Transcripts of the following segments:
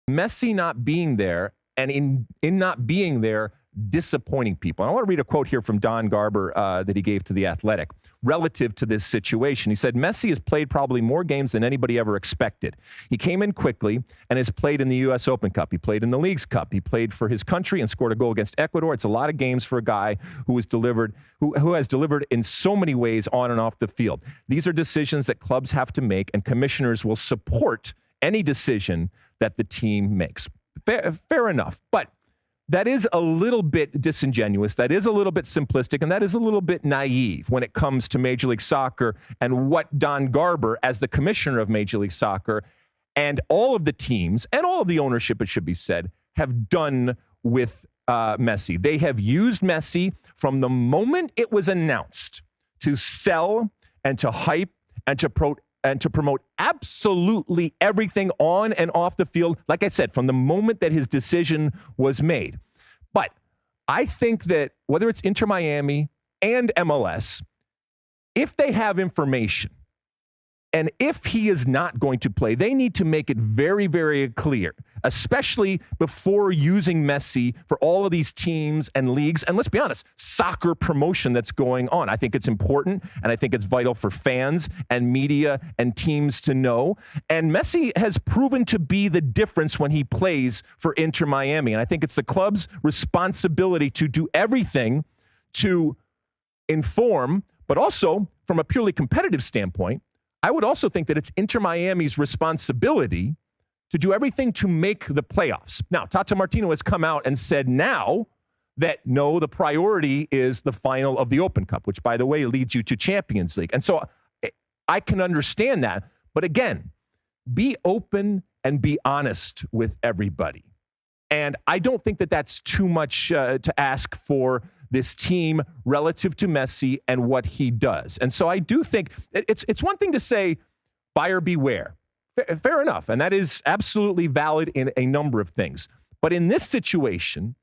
Messi not being there, and in not being there, disappointing people. And I want to read a quote here from Don Garber that he gave to The Athletic relative to this situation. He said, Messi has played probably more games than anybody ever expected. He came in quickly and has played in the U.S. Open Cup. He played in the Leagues Cup. He played for his country and scored a goal against Ecuador. It's a lot of games for a guy who has delivered in so many ways on and off the field. These are decisions that clubs have to make, and commissioners will support any decision that the team makes. Fair enough. But that is a little bit disingenuous. That is a little bit simplistic, and that is a little bit naive when it comes to Major League Soccer and what Don Garber, as the commissioner of Major League Soccer, and all of the teams and all of the ownership, it should be said, have done with Messi. They have used Messi from the moment it was announced to sell and to hype and to promote absolutely everything on and off the field, like I said, from the moment that his decision was made. But I think that whether it's Inter Miami and MLS, if they have information, and if he is not going to play, they need to make it very, very clear, especially before using Messi for all of these teams and leagues. And let's be honest, soccer promotion that's going on. I think it's important, and I think it's vital for fans and media and teams to know. And Messi has proven to be the difference when he plays for Inter Miami. And I think it's the club's responsibility to do everything to inform, but also from a purely competitive standpoint, I would also think that it's Inter Miami's responsibility to do everything to make the playoffs. Now, Tata Martino has come out and said now that, no, the priority is the final of the Open Cup, which, by the way, leads you to Champions League. And so I can understand that. But again, be open and be honest with everybody. And I don't think that that's too much to ask for this team relative to Messi and what he does. And so I do think it's one thing to say, buyer beware. Fair enough. And that is absolutely valid in a number of things. But in this situation,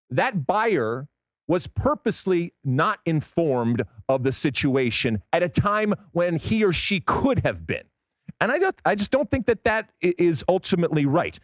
that buyer was purposely not informed of the situation at a time when he or she could have been. And I just don't think that is ultimately right.